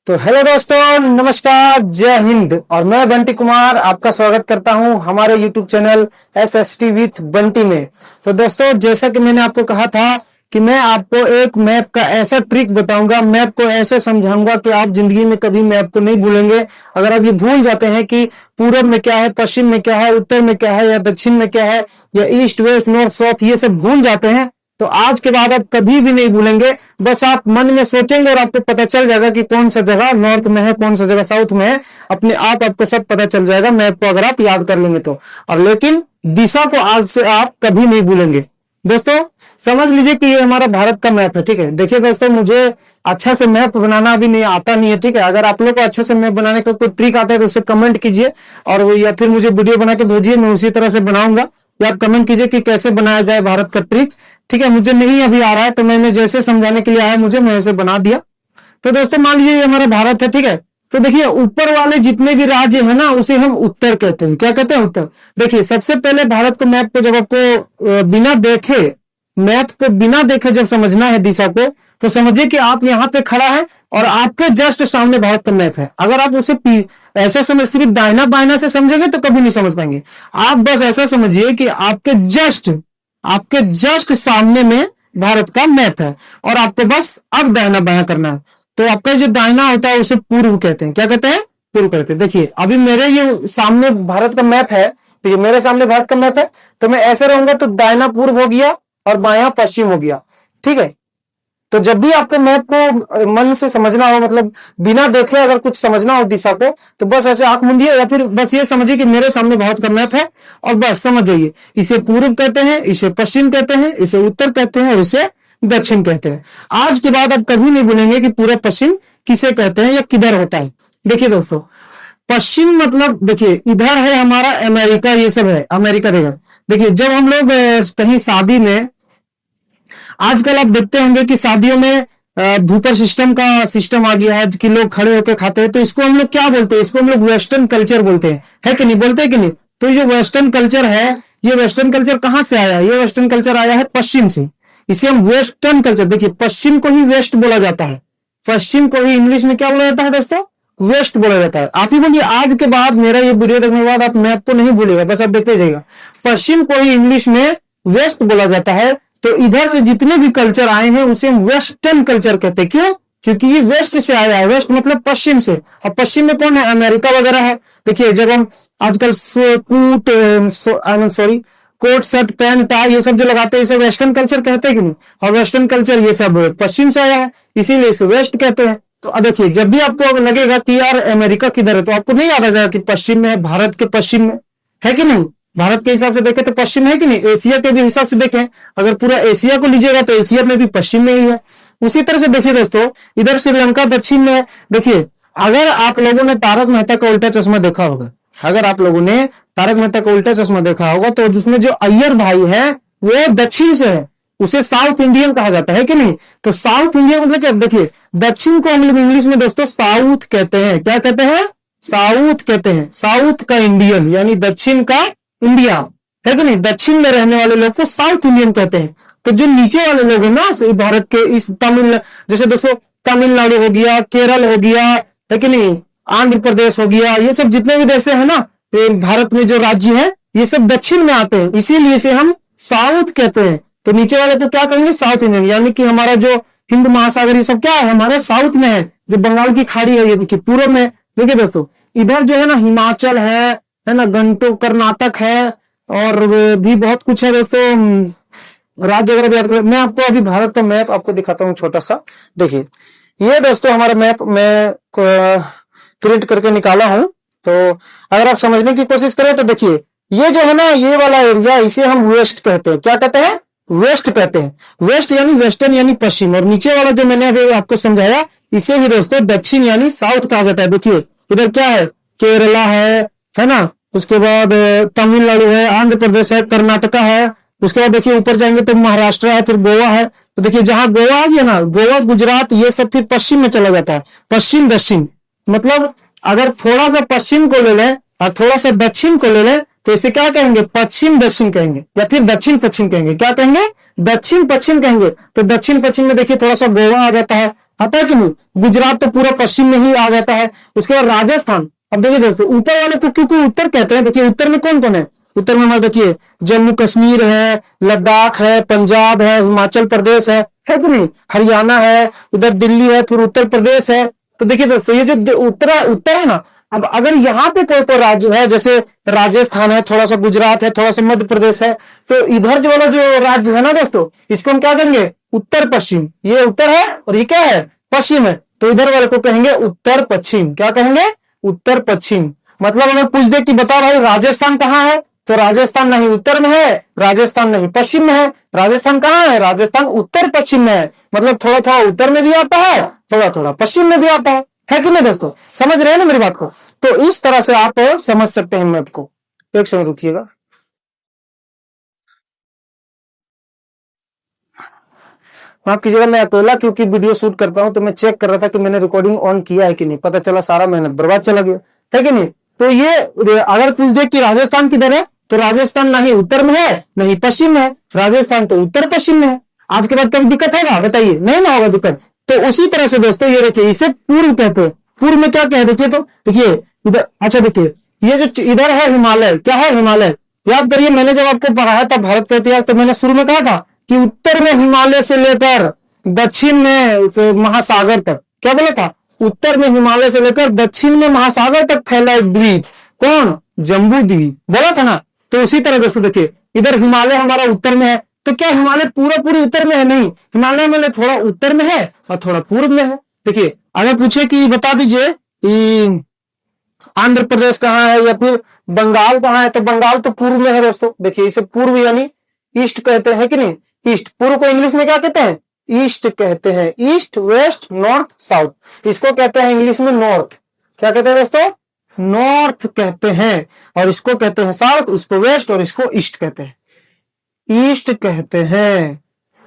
तो हेलो दोस्तों, नमस्कार, जय हिंद। और मैं बंटी कुमार आपका स्वागत करता हूं हमारे YouTube channel SST with Bunty में। तो दोस्तों, जैसा कि मैंने आपको कहा था कि मैं आपको एक मैप का ऐसा ट्रिक बताऊंगा, मैप को ऐसे समझाऊंगा कि आप जिंदगी में कभी मैप को नहीं भूलेंगे। अगर आप ये भूल जाते हैं कि पूरब में क्या है, पश्चिम में क्या है, उत्तर में क्या है, या दक्षिण में क्या है, या ईस्ट वेस्ट नॉर्थ साउथ, ये सब भूल जाते हैं, तो आज के बाद आप कभी भी नहीं भूलेंगे। बस आप मन में सोचेंगे और आपको पता चल जाएगा कि कौन सा जगह नॉर्थ में है, कौन सा जगह साउथ में है। अपने आप आपको सब पता चल जाएगा मैप को अगर आप याद कर लेंगे तो। और लेकिन दिशा को आज से आप कभी नहीं भूलेंगे। दोस्तों, समझ लीजिए कि ये हमारा भारत का मैप है, ठीक है। देखिए दोस्तों, मुझे अच्छा से मैप बनाना अभी नहीं आता नहीं है, ठीक है। अगर आप लोग को अच्छे से मैप बनाने का कोई ट्रिक आता है तो उसे कमेंट कीजिए, और या फिर मुझे वीडियो बना के भेजिए, मैं उसी तरह से बनाऊंगा। या आप कमेंट कीजिए कि कैसे बनाया जाए भारत का ट्रिक, ठीक है। मुझे नहीं अभी आ रहा है, तो मैंने जैसे समझाने के लिए आया मुझे, मैं ऐसे बना दिया। तो दोस्तों, मान लीजिए ये हमारा भारत है, ठीक है। तो देखिए, ऊपर वाले जितने भी राज्य है ना, उसे हम उत्तर कहते हैं। क्या कहते हैं? उत्तर। देखिए, सबसे पहले भारत को मैप को जब आपको बिना देखे, मैप को बिना देखे जब समझना है दिशा को, तो समझिए कि आप यहाँ पे खड़ा है और आपके जस्ट सामने भारत का मैप है। अगर आप उसे ऐसा समझ, सिर्फ दाहिना बाइना से समझेंगे तो कभी नहीं समझ पाएंगे। आप बस ऐसा समझिए कि आपके जस्ट सामने में भारत का मैप है, और आपको बस अब दाहिना बायां करना है। तो आपका जो दाहिना होता है उसे पूर्व कहते हैं। क्या कहते हैं? पूर्व कहते हैं। देखिए, अभी मेरे ये सामने भारत का मैप है, तो ये मेरे सामने भारत का मैप है, तो मैं ऐसे रहूंगा तो दाहिना पूर्व हो गया और बायां पश्चिम हो गया, ठीक है। तो जब भी आपको मैप को मन से समझना हो, मतलब बिना देखे अगर कुछ समझना हो दिशा को, तो बस ऐसे आंख मूंदिए, या फिर बस ये समझिए कि मेरे सामने भारत का मैप है, और बस समझ जाइए। इसे पूर्व कहते हैं, इसे पश्चिम कहते हैं, इसे उत्तर कहते हैं, और इसे दक्षिण कहते हैं। आज के बाद आप कभी नहीं भूलेंगे कि पूर्व पश्चिम किसे कहते हैं या किधर होता है। देखिए दोस्तों, पश्चिम मतलब, देखिए इधर है हमारा अमेरिका, ये सब है अमेरिका। देखिए, जब हम लोग कहीं शादी में, आजकल आप देखते होंगे कि शादियों में बुफे सिस्टम का सिस्टम आ गया है कि लोग खड़े होकर खाते हैं। तो इसको हम लोग क्या बोलते हैं? इसको हम लोग वेस्टर्न कल्चर बोलते हैं, है कि नहीं? बोलते हैं कि नहीं? तो ये जो वेस्टर्न कल्चर है, ये वेस्टर्न कल्चर कहां से आया है? ये वेस्टर्न कल्चर आया है पश्चिम से। इसे हम वेस्टर्न कल्चर, देखिए पश्चिम को ही वेस्ट बोला जाता है। पश्चिम को ही इंग्लिश में क्या बोला जाता है दोस्तों? वेस्ट बोला जाता है। आप ही बोलिए, आज के बाद मेरा ये वीडियो देखने के बाद आप मैप को नहीं भूलिएगा, बस आप देखते जाइएगा। पश्चिम को ही इंग्लिश में वेस्ट बोला जाता है। तो इधर से जितने भी कल्चर आए हैं उसे हम वेस्टर्न कल्चर कहते हैं। क्यों? क्योंकि ये वेस्ट से आया है। वेस्ट मतलब पश्चिम से। और पश्चिम में कौन है? अमेरिका वगैरह है। देखिए, जब हम आजकल कोट शर्ट पैंट टाई ये सब जो लगाते हैं, इसे वेस्टर्न कल्चर कहते हैं कि नहीं? और वेस्टर्न कल्चर ये सब पश्चिम से आया है, इसीलिए इसे वेस्ट कहते हैं। तो देखिए, जब भी आपको लगेगा कि यार अमेरिका किधर है, तो आपको नहीं याद आ जाएगा कि पश्चिम में है, भारत के पश्चिम में है कि नहीं? भारत के हिसाब से देखें तो पश्चिम है कि नहीं? एशिया के भी हिसाब से देखें, अगर पूरा एशिया को लीजिएगा तो एशिया में भी पश्चिम में ही है। उसी तरह से देखिए दोस्तों, इधर श्रीलंका दक्षिण में है। देखिए, अगर आप लोगों ने तारक मेहता का उल्टा चश्मा देखा होगा, अगर आप लोगों ने तारक मेहता का उल्टा चश्मा देखा होगा, तो जिसमें जो अय्यर भाई है वो दक्षिण से है, उसे साउथ इंडियन कहा जाता है कि नहीं? तो साउथ इंडियन मतलब क्या? देखिए, दक्षिण को हम लोग इंग्लिश में दोस्तों साउथ कहते हैं। क्या कहते हैं? साउथ कहते हैं। साउथ का इंडियन यानी दक्षिण का इंडिया, है कि नहीं? दक्षिण में रहने वाले लोग को साउथ इंडियन कहते हैं। तो जो नीचे वाले लोग हैं ना भारत के, इस जैसे दोस्तों तमिलनाडु हो गया, केरल हो गया, है कि नहीं, आंध्र प्रदेश हो गया, ये सब जितने भी देश है ना भारत में, जो राज्य है, ये सब दक्षिण में आते हैं, इसीलिए इसे हम साउथ कहते हैं। तो नीचे वाले को क्या कहेंगे? South Indian. यानी कि हमारा जो हिंद महासागर ये सब क्या है? हमारे साउथ में है। जो बंगाल की खाड़ी है ये देखिए पूर्व में। देखिए दोस्तों, इधर जो है ना हिमाचल है ना, गंटोक कर्नाटक है, और भी बहुत कुछ है दोस्तों, राज्य वगैरह भी याद करें। मैं आपको अभी भारत का मैप आपको दिखाता हूँ छोटा सा। देखिए, ये दोस्तों हमारा मैप मैं प्रिंट करके निकाला हूं। तो अगर आप समझने की कोशिश करें तो देखिए, ये जो है ना, ये वाला एरिया, इसे हम वेस्ट कहते हैं। क्या कहते हैं? वेस्ट कहते हैं। वेस्ट यानी वेस्टर्न यानी पश्चिम। और नीचे वाला जो मैंने अभी आपको समझाया, इसे भी दोस्तों दक्षिण यानी साउथ कहा जाता है। देखिए, इधर क्या है? केरला है ना, उसके बाद तमिलनाडु है, आंध्र प्रदेश है, कर्नाटका है, उसके बाद देखिए ऊपर जाएंगे तो महाराष्ट्र है, फिर गोवा है। तो देखिए, जहां गोवा आ गया ना, गोवा गुजरात ये सब फिर पश्चिम में चला जाता है। पश्चिम दक्षिण मतलब, अगर थोड़ा सा पश्चिम को ले लें और थोड़ा सा दक्षिण को ले लें, तो इसे क्या कहेंगे? पश्चिम दक्षिण कहेंगे, या फिर दक्षिण पश्चिम कहेंगे। क्या कहेंगे? दक्षिण पश्चिम कहेंगे। तो दक्षिण पश्चिम में देखिए थोड़ा सा गोवा आ जाता है, आता है कि नहीं। गुजरात तो पूरा पश्चिम में ही आ जाता है। उसके बाद राजस्थान। अब देखिए दोस्तों, ऊपर वाले को क्यों उत्तर कहते हैं, देखिए उत्तर में कौन कौन है। उत्तर में हमारे देखिए जम्मू कश्मीर है, लद्दाख है, पंजाब है, हिमाचल प्रदेश है कि नहीं, हरियाणा है, उधर दिल्ली है, फिर उत्तर प्रदेश है। तो देखिए दोस्तों, ये जो उत्तर है ना, अब अगर यहाँ पे कोई राज्य है, जैसे राजस्थान है, थोड़ा सा गुजरात है, थोड़ा सा मध्य प्रदेश है, तो इधर जो वाला जो राज्य है ना दोस्तों, इसको हम क्या कहेंगे, उत्तर पश्चिम। ये उत्तर है और ये क्या है, पश्चिम है, तो इधर वाले को कहेंगे उत्तर पश्चिम। क्या कहेंगे, उत्तर पश्चिम। मतलब अगर पूछ दे कि बता भाई राजस्थान कहाँ है, तो राजस्थान नहीं उत्तर में है, राजस्थान नहीं पश्चिम में है। राजस्थान कहाँ है, राजस्थान उत्तर पश्चिम में है। मतलब थोड़ा थोड़ा उत्तर में भी आता है, थोड़ा थोड़ा पश्चिम में भी आता है कि नहीं दोस्तों। समझ रहे हैं ना मेरी बात को। तो इस तरह से आप समझ सकते हैं मैप को। एक समय रुकिएगा। माफ कीजिएगा, मैं अकेला क्योंकि वीडियो शूट करता हूं, तो मैं चेक कर रहा था कि मैंने रिकॉर्डिंग ऑन किया है कि नहीं। पता चला सारा मेहनत बर्बाद चला गया, है कि नहीं। तो ये अगर पूछ दे कि राजस्थान किधर है, तो राजस्थान नहीं उत्तर में है नहीं पश्चिम में है, राजस्थान तो उत्तर पश्चिम में है। आज के बाद कभी दिक्कत होगा, बताइए, नहीं ना होगा दिक्कत। तो उसी तरह से दोस्तों ये देखिए, इसे पूर्व कहते हैं। पूर्व में क्या क्या है देखिए, तो देखिए इधर, अच्छा देखिए ये जो इधर है हिमालय, क्या है हिमालय। याद करिए, मैंने जब आपको पढ़ाया था भारत का इतिहास, तो मैंने शुरू में कहा था कि उत्तर में हिमालय से लेकर दक्षिण में महासागर तक, क्या बोला था, उत्तर में हिमालय से लेकर दक्षिण में महासागर तक फैला एक द्वीप, कौन, जम्बू द्वीप, बोला था ना। तो उसी तरह दोस्तों देखिए, इधर हिमालय हमारा उत्तर में है, तो क्या हिमालय पूरी उत्तर में है, नहीं, हिमालय में थोड़ा उत्तर में है और थोड़ा पूर्व में है। देखिए अगर पूछे कि बता दीजिए आंध्र प्रदेश कहाँ है या फिर बंगाल कहाँ है, तो बंगाल तो पूर्व में है दोस्तों। देखिए इसे पूर्व यानी ईस्ट कहते हैं कि नहीं, ईस्ट। पूर्व को इंग्लिश में क्या कहते हैं, ईस्ट कहते हैं। ईस्ट, वेस्ट, नॉर्थ, साउथ, इसको कहते हैं इंग्लिश में नॉर्थ। क्या कहते हैं दोस्तों, नॉर्थ कहते हैं। और इसको कहते हैं साउथ, इसको वेस्ट और इसको ईस्ट कहते हैं, ईस्ट कहते हैं,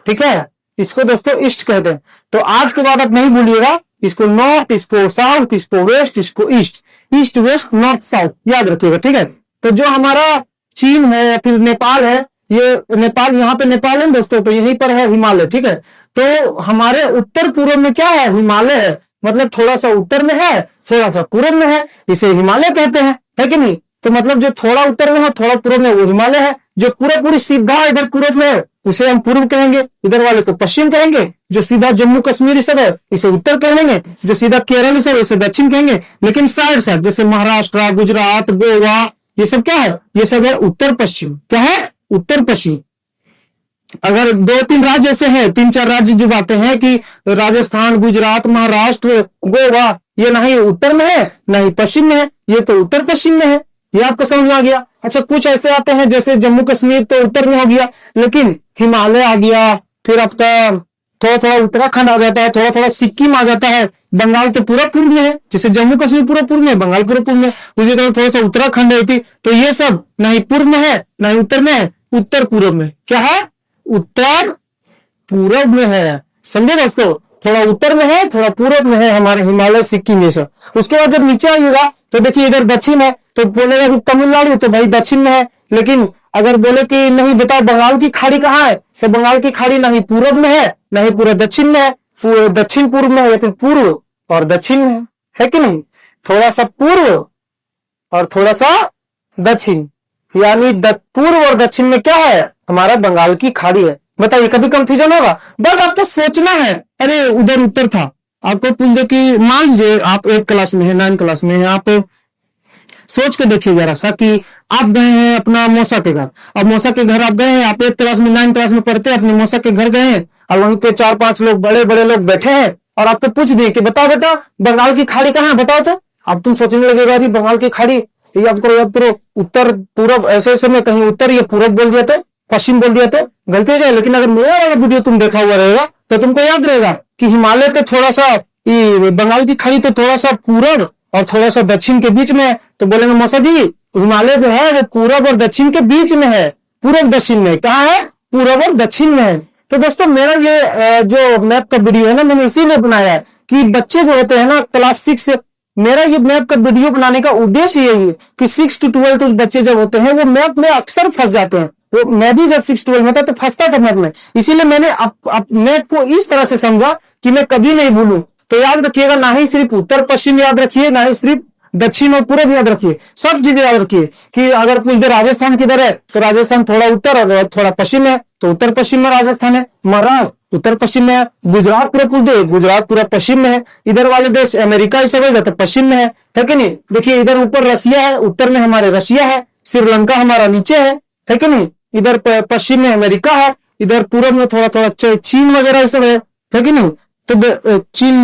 ठीक है। इसको दोस्तों ईस्ट कहते हैं। तो आज के बाद आप नहीं भूलिएगा, इसको नॉर्थ, इसको साउथ, इसको वेस्ट, इसको east, east west north south, याद रखिएगा, ठीक है। तो जो हमारा चीन है या फिर नेपाल है, ये नेपाल, यहाँ पे नेपाल है दोस्तों, तो यहीं पर है हिमालय, ठीक है। तो हमारे उत्तर पूर्व में क्या है, हिमालय है। मतलब थोड़ा सा उत्तर में है, थोड़ा सा पूर्व में है, इसे हिमालय कहते हैं, है कि नहीं। तो मतलब जो थोड़ा उत्तर में है, थोड़ा पूर्व में, वो हिमालय है। जो पूरी सीधा इधर पूर्व में है, उसे हम पूर्व कहेंगे, इधर वाले को पश्चिम कहेंगे। जो सीधा जम्मू कश्मीर सब है, इसे उत्तर कहेंगे। जो सीधा केरल सब है, इसे दक्षिण कहेंगे। लेकिन साइड साइड जैसे महाराष्ट्र, गुजरात, गोवा, ये सब क्या है, ये सब है उत्तर पश्चिम। क्या है, उत्तर पश्चिम। अगर 2-3 राज्य ऐसे हैं, 3-4 राज्य जो बातें हैं कि राजस्थान, गुजरात, महाराष्ट्र, गोवा, ये नहीं उत्तर में है नहीं पश्चिम में है, ये तो उत्तर पश्चिम में है। ये आपको समझ में आ गया। अच्छा, कुछ ऐसे आते हैं जैसे जम्मू कश्मीर तो उत्तर में हो गया, लेकिन हिमालय आ गया, फिर आपका थोड़ा थोड़ा उत्तराखंड आ जाता है, थोड़ा थोड़ा सिक्किम आ जाता है। बंगाल तो पूरा पूर्व में है, जैसे जम्मू कश्मीर पूरा पूर्व में, बंगाल पूरा पूर्व में, उसी तरह थोड़ा सा उत्तराखंड है थी। तो ये सब नहीं पूर्व में है नहीं उत्तर में है, उत्तर पूर्व में। क्या है, उत्तर पूर्व में है। समझे दोस्तों, थोड़ा उत्तर में है, थोड़ा पूर्व में है हमारे हिमालय, सिक्किम, ये सब। उसके बाद जब नीचे आइएगा तो देखिए इधर दक्षिण है, तो बोलेगा कि तमिलनाडु, तो भाई दक्षिण में है। लेकिन अगर बोले कि नहीं बताओ बंगाल की खाड़ी कहाँ है, तो बंगाल की खाड़ी नहीं पूर्व में है नहीं पूरा दक्षिण में है, दक्षिण पूर्व में है या फिर पूर्व और दक्षिण में है कि नहीं। थोड़ा सा पूर्व और थोड़ा सा दक्षिण, यानी पूर्व और दक्षिण में क्या है, हमारा बंगाल की खाड़ी है। बताइए, कभी कंफ्यूजन होगा? बस आपको सोचना है। अरे उधर उत्तर था, आपको पूछ दे कि मान लीजिए आप 8 क्लास में है, 9 क्लास में है, आप सोच के देखिए जरा सा कि आप गए हैं अपना मौसा के घर। अब मौसा के घर आप गए हैं, आप 8 क्लास में 9 क्लास में पढ़ते हैं, अपने मौसा के घर गए हैं और वहीं पे 4-5 लोग बड़े बड़े लोग बैठे हैं और आपको पूछ दिए कि बताओ बेटा बंगाल की खाड़ी कहाँ है, बताओ। तो अब तुम सोचने लगेगा अरे बंगाल की खाड़ी, याद करो उत्तर पूरब, ऐसे ऐसे में कहीं उत्तर या पूरब बोल दिया तो, पश्चिम बोल दिया तो गलती हो जाए। लेकिन अगर मेरा वाला वीडियो तुम देखा हुआ रहेगा तो तुमको याद रहेगा कि हिमालय तो थोड़ा सा, बंगाल की खाड़ी तो थोड़ा सा पूरब और थोड़ा सा दक्षिण के बीच में है। तो बोलेंगे मौसा जी हिमालय जो है वो पूरब और दक्षिण के बीच में है, पूरब दक्षिण में। कहाँ है, पूरब और दक्षिण में है। तो दोस्तों मेरा ये जो मैप का वीडियो है ना, मैंने इसीलिए बनाया है कि बच्चे जो होते हैं ना क्लास 6 से, मेरा ये मैप का वीडियो बनाने का उद्देश्य यही है कि 6 to 12 बच्चे जब होते हैं वो मैप में अक्सर फंस जाते हैं। वो मैं भी जब 6-12 में था तो फंसता था मैप में। इसीलिए मैंने मैप को इस तरह से समझा कि मैं कभी नहीं भूलूं। तो याद रखिएगा, ना ही सिर्फ उत्तर पश्चिम याद रखिए, ना ही सिर्फ दक्षिण और पूरब याद रखिए, सब जगह याद रखिए कि अगर पूछ दे राजस्थान किधर है तो राजस्थान थोड़ा उत्तर और थोड़ा पश्चिम है, तो उत्तर पश्चिम में राजस्थान है। महाराष्ट्र उत्तर पश्चिम में है। गुजरात पूरा पूछ दे, गुजरात पूरा पश्चिम में है। इधर वाले देश अमेरिका ये सब तो पश्चिम में है कि नहीं। देखिए इधर ऊपर रसिया है, उत्तर में हमारे रशिया है, श्रीलंका हमारा नीचे है कि नहीं। इधर पश्चिम में अमेरिका है, इधर पूरब में थोड़ा थोड़ा चीन वगैरह ये सब है कि नहीं। तो चीन,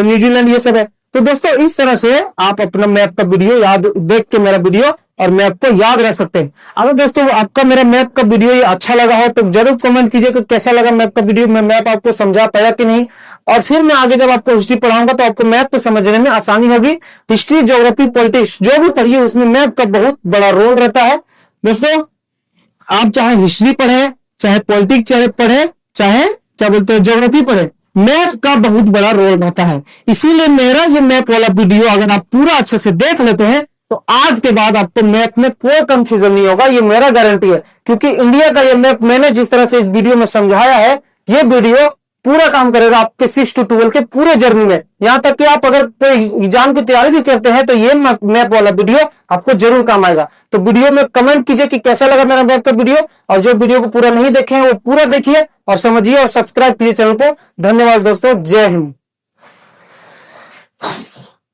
न्यूजीलैंड ये सब है। तो दोस्तों इस तरह से आप अपना मैप का वीडियो याद देख के मेरा वीडियो और मैप को याद रख सकते हैं। अगर दोस्तों आपका मेरा मैप का वीडियो ये अच्छा लगा हो तो जरूर कमेंट कीजिए कि कैसा लगा मैप का वीडियो, मैं मैप आपको समझा पाया कि नहीं। और फिर मैं आगे जब आपको हिस्ट्री पढ़ाऊंगा तो आपको मैप को समझने में आसानी होगी। हिस्ट्री, ज्योग्राफी, पॉलिटिक्स जो भी पढ़िए उसमें मैप का बहुत बड़ा रोल रहता है। दोस्तों आप चाहे हिस्ट्री पढ़े, चाहे पॉलिटिक्स पढ़े, चाहे क्या बोलते हैं ज्योग्राफी पढ़े, मैप का बहुत बड़ा रोल रहता है। इसीलिए मेरा ये मैप वाला वीडियो अगर आप पूरा अच्छे से देख लेते हैं तो आज के बाद आपको मैप में कोई कंफ्यूजन नहीं होगा, ये मेरा गारंटी है। क्योंकि इंडिया का ये मैप मैंने जिस तरह से इस वीडियो में समझाया है, ये वीडियो पूरा काम करेगा आपके 6 to 12 के पूरे जर्नी में। यहां तक कि आप अगर कोई एग्जाम की तैयारी भी करते हैं तो ये मैप वाला वीडियो आपको जरूर काम आएगा। तो वीडियो में कमेंट कीजिए कि कैसा लगा मेरा मैप का वीडियो, और जो वीडियो को पूरा नहीं देखे हैं वो पूरा देखिए और समझिए और सब्सक्राइब कीजिए चैनल को। धन्यवाद दोस्तों, जय हिंद।